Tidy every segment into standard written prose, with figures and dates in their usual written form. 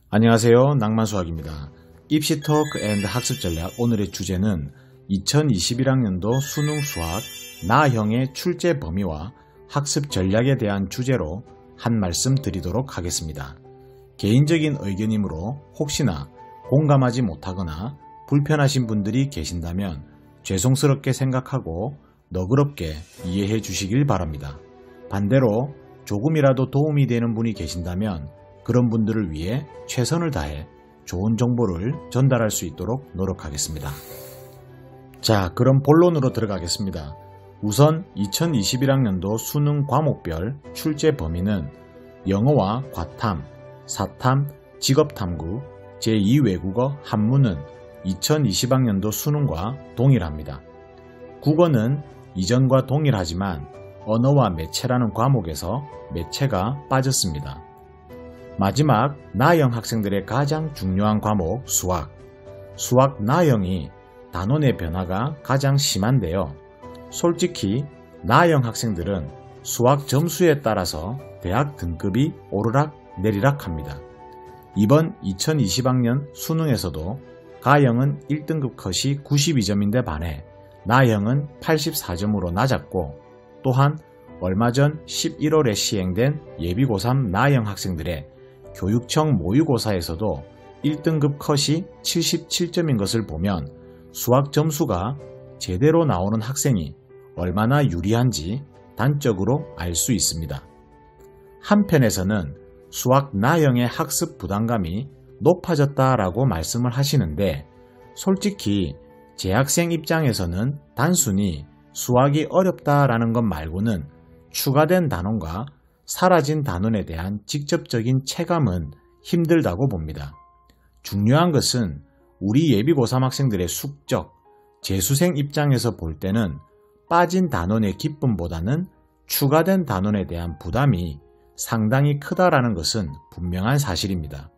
안녕하세요. 낭만수학입니다. 입시 토크 앤드 학습 전략 오늘의 주제는 2021학년도 수능 수학 나형의 출제 범위와 학습 전략에 대한 주제로 한 말씀 드리도록 하겠습니다. 개인적인 의견이므로 혹시나 공감하지 못하거나 불편하신 분들이 계신다면 죄송스럽게 생각하고 너그럽게 이해해 주시길 바랍니다. 반대로 조금이라도 도움이 되는 분이 계신다면 그런 분들을 위해 최선을 다해 좋은 정보를 전달할 수 있도록 노력하겠습니다. 자, 그럼 본론으로 들어가겠습니다. 우선 2021학년도 수능 과목별 출제 범위는 영어와 과탐, 사탐, 직업탐구, 제2외국어, 한문은 2020학년도 수능과 동일합니다. 국어는 이전과 동일하지만 언어와 매체라는 과목에서 매체가 빠졌습니다. 마지막 나형 학생들의 가장 중요한 과목 수학 나형이 단원의 변화가 가장 심한데요. 솔직히 나형 학생들은 수학 점수에 따라서 대학 등급이 오르락 내리락 합니다. 이번 2020학년 수능에서도 가형은 1등급 컷이 92점인데 반해 나형은 84점으로 낮았고, 또한 얼마 전 11월에 시행된 예비 고3 나형 학생들의 교육청 모의고사에서도 1등급 컷이 77점인 것을 보면 수학 점수가 제대로 나오는 학생이 얼마나 유리한지 단적으로 알 수 있습니다. 한편에서는 수학 나형의 학습 부담감이 높아졌다라고 말씀을 하시는데, 솔직히 재학생 입장에서는 단순히 수학이 어렵다라는 것 말고는 추가된 단원과 사라진 단원에 대한 직접적인 체감은 힘들다고 봅니다. 중요한 것은 우리 예비 고3 학생들의 숙적, 재수생 입장에서 볼 때는 빠진 단원의 기쁨보다는 추가된 단원에 대한 부담이 상당히 크다라는 것은 분명한 사실입니다.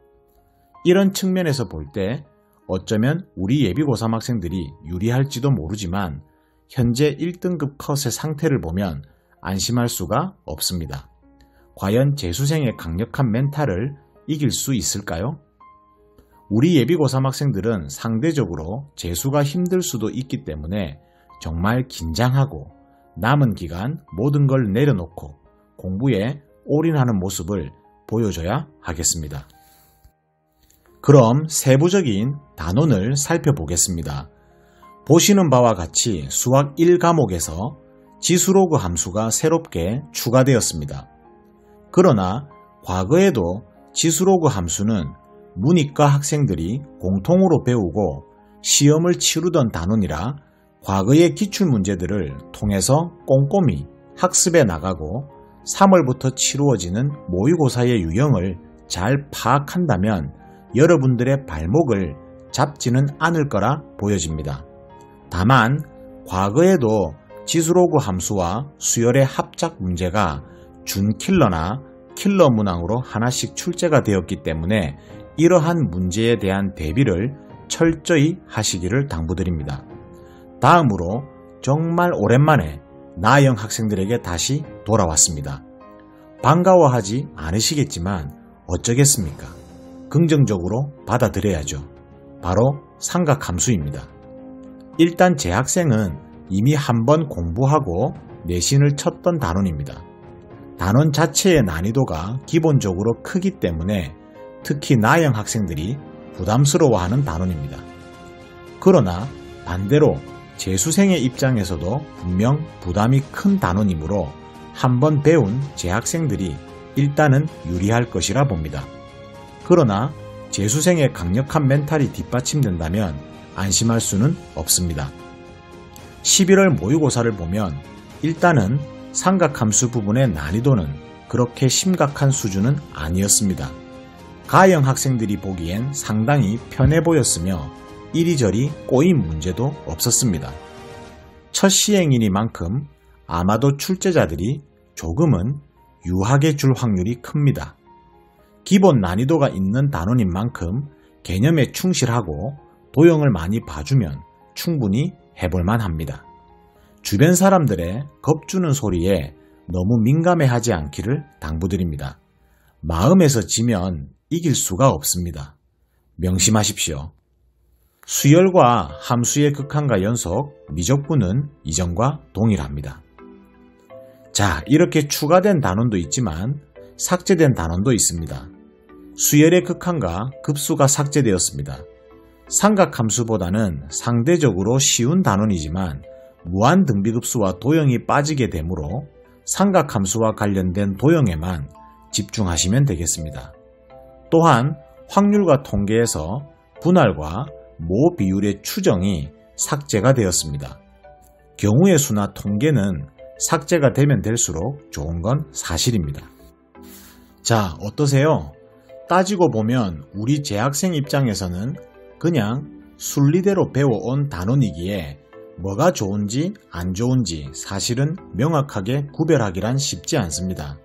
이런 측면에서 볼 때 어쩌면 우리 예비 고3 학생들이 유리할지도 모르지만 현재 1등급 컷의 상태를 보면 안심할 수가 없습니다. 과연 재수생의 강력한 멘탈을 이길 수 있을까요? 우리 예비 고3 학생들은 상대적으로 재수가 힘들 수도 있기 때문에 정말 긴장하고 남은 기간 모든 걸 내려놓고 공부에 올인하는 모습을 보여줘야 하겠습니다. 그럼 세부적인 단원을 살펴보겠습니다. 보시는 바와 같이 수학 1과목에서 지수로그 함수가 새롭게 추가되었습니다. 그러나 과거에도 지수로그 함수는 문이과 학생들이 공통으로 배우고 시험을 치르던 단원이라 과거의 기출문제들을 통해서 꼼꼼히 학습해 나가고 3월부터 치루어지는 모의고사의 유형을 잘 파악한다면 여러분들의 발목을 잡지는 않을 거라 보여집니다. 다만 과거에도 지수로그 함수와 수열의 합작 문제가 준킬러나 킬러 문항으로 하나씩 출제가 되었기 때문에 이러한 문제에 대한 대비를 철저히 하시기를 당부드립니다. 다음으로 정말 오랜만에 나형 학생들에게 다시 돌아왔습니다. 반가워하지 않으시겠지만 어쩌겠습니까? 긍정적으로 받아들여야죠. 바로 삼각함수입니다. 일단 제 학생은 이미 한번 공부하고 내신을 쳤던 단원입니다. 단원 자체의 난이도가 기본적으로 크기 때문에 특히 나형 학생들이 부담스러워하는 단원입니다. 그러나 반대로 재수생의 입장에서도 분명 부담이 큰 단원이므로 한번 배운 재학생들이 일단은 유리할 것이라 봅니다. 그러나 재수생의 강력한 멘탈이 뒷받침된다면 안심할 수는 없습니다. 11월 모의고사를 보면 일단은 삼각함수 부분의 난이도는 그렇게 심각한 수준은 아니었습니다. 가형 학생들이 보기엔 상당히 편해 보였으며 이리저리 꼬인 문제도 없었습니다. 첫 시행이니만큼 아마도 출제자들이 조금은 유하게 줄 확률이 큽니다. 기본 난이도가 있는 단원인 만큼 개념에 충실하고 도형을 많이 봐주면 충분히 해볼만 합니다. 주변 사람들의 겁주는 소리에 너무 민감해하지 않기를 당부드립니다. 마음에서 지면 이길 수가 없습니다. 명심하십시오. 수열과 함수의 극한과 연속, 미적분은 이전과 동일합니다. 자, 이렇게 추가된 단원도 있지만 삭제된 단원도 있습니다. 수열의 극한과 급수가 삭제되었습니다. 삼각함수보다는 상대적으로 쉬운 단원이지만 무한등비급수와 도형이 빠지게 되므로 삼각함수와 관련된 도형에만 집중하시면 되겠습니다. 또한 확률과 통계에서 분할과 모 비율의 추정이 삭제가 되었습니다. 경우의 수나 통계는 삭제가 되면 될수록 좋은 건 사실입니다. 자, 어떠세요? 따지고 보면 우리 재학생 입장에서는 그냥 순리대로 배워온 단원이기에 뭐가 좋은지 안 좋은지 사실은 명확하게 구별하기란 쉽지 않습니다.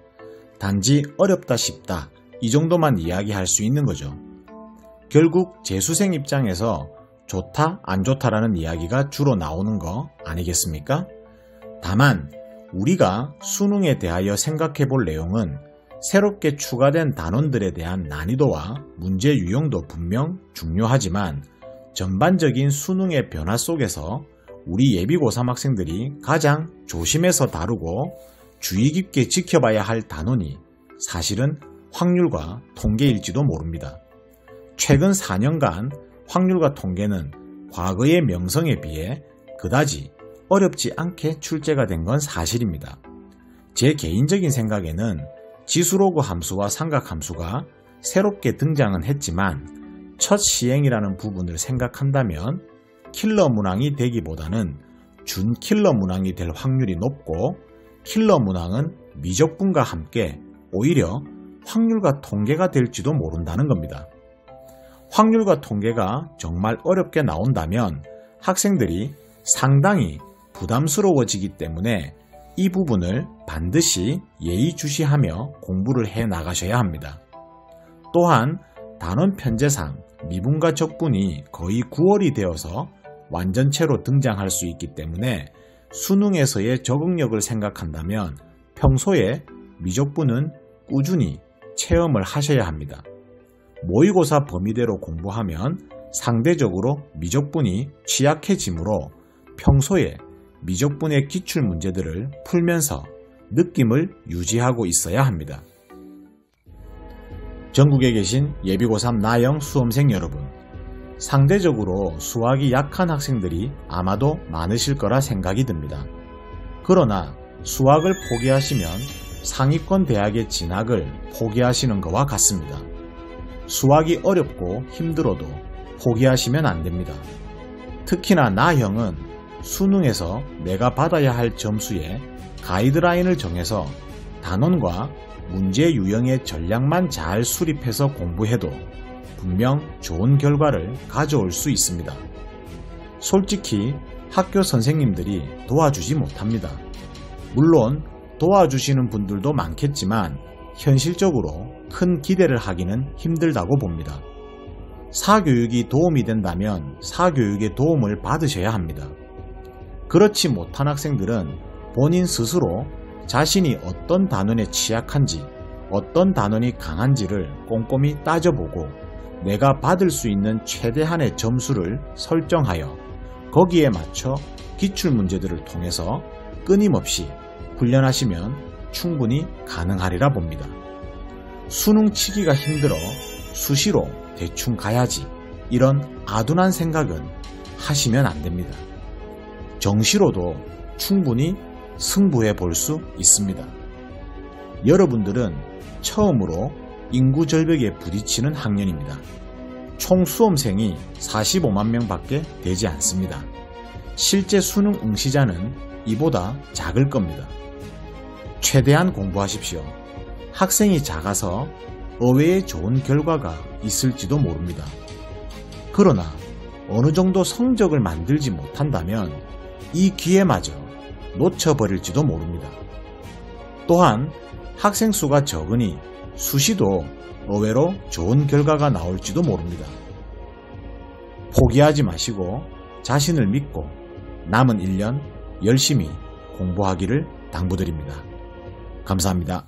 단지 어렵다 쉽다 이 정도만 이야기할 수 있는 거죠. 결국 재수생 입장에서 좋다 안 좋다라는 이야기가 주로 나오는 거 아니겠습니까? 다만 우리가 수능에 대하여 생각해 볼 내용은 새롭게 추가된 단원들에 대한 난이도와 문제 유형도 분명 중요하지만 전반적인 수능의 변화 속에서 우리 예비 고3 학생들이 가장 조심해서 다루고 주의 깊게 지켜봐야 할 단원이 사실은 확률과 통계일지도 모릅니다. 최근 4년간 확률과 통계는 과거의 명성에 비해 그다지 어렵지 않게 출제가 된 건 사실입니다. 제 개인적인 생각에는 지수로그 함수와 삼각함수가 새롭게 등장은 했지만 첫 시행이라는 부분을 생각한다면 킬러 문항이 되기보다는 준킬러 문항이 될 확률이 높고 킬러 문항은 미적분과 함께 오히려 확률과 통계가 될지도 모른다는 겁니다. 확률과 통계가 정말 어렵게 나온다면 학생들이 상당히 부담스러워지기 때문에 이 부분을 반드시 예의주시하며 공부를 해 나가셔야 합니다. 또한 단원 편제상 미분과 적분이 거의 9월이 되어서 완전체로 등장할 수 있기 때문에 수능에서의 적응력을 생각한다면 평소에 미적분은 꾸준히 체험을 하셔야 합니다. 모의고사 범위대로 공부하면 상대적으로 미적분이 취약해지므로 평소에 미적분의 기출문제들을 풀면서 느낌을 유지하고 있어야 합니다. 전국에 계신 예비고3 나영 수험생 여러분, 상대적으로 수학이 약한 학생들이 아마도 많으실 거라 생각이 듭니다. 그러나 수학을 포기하시면 상위권 대학의 진학을 포기하시는 것과 같습니다. 수학이 어렵고 힘들어도 포기하시면 안 됩니다. 특히나 나형은 수능에서 내가 받아야 할 점수에 가이드라인을 정해서 단원과 문제 유형의 전략만 잘 수립해서 공부해도 분명 좋은 결과를 가져올 수 있습니다. 솔직히 학교 선생님들이 도와주지 못합니다. 물론 도와주시는 분들도 많겠지만 현실적으로 큰 기대를 하기는 힘들다고 봅니다. 사교육이 도움이 된다면 사교육의 도움을 받으셔야 합니다. 그렇지 못한 학생들은 본인 스스로 자신이 어떤 단원에 취약한지, 어떤 단원이 강한지를 꼼꼼히 따져보고 내가 받을 수 있는 최대한의 점수를 설정하여 거기에 맞춰 기출문제들을 통해서 끊임없이 훈련하시면 충분히 가능하리라 봅니다. 수능 치기가 힘들어 수시로 대충 가야지 이런 아둔한 생각은 하시면 안 됩니다. 정시로도 충분히 승부해 볼 수 있습니다. 여러분들은 처음으로 인구 절벽에 부딪히는 학년입니다. 총 수험생이 45만 명 밖에 되지 않습니다. 실제 수능 응시자는 이보다 작을 겁니다. 최대한 공부하십시오. 학생이 작아서 의외의 좋은 결과가 있을지도 모릅니다. 그러나 어느 정도 성적을 만들지 못한다면 이 기회마저 놓쳐버릴지도 모릅니다. 또한 학생 수가 적으니 수시도 의외로 좋은 결과가 나올지도 모릅니다. 포기하지 마시고 자신을 믿고 남은 1년 열심히 공부하기를 당부드립니다. 감사합니다.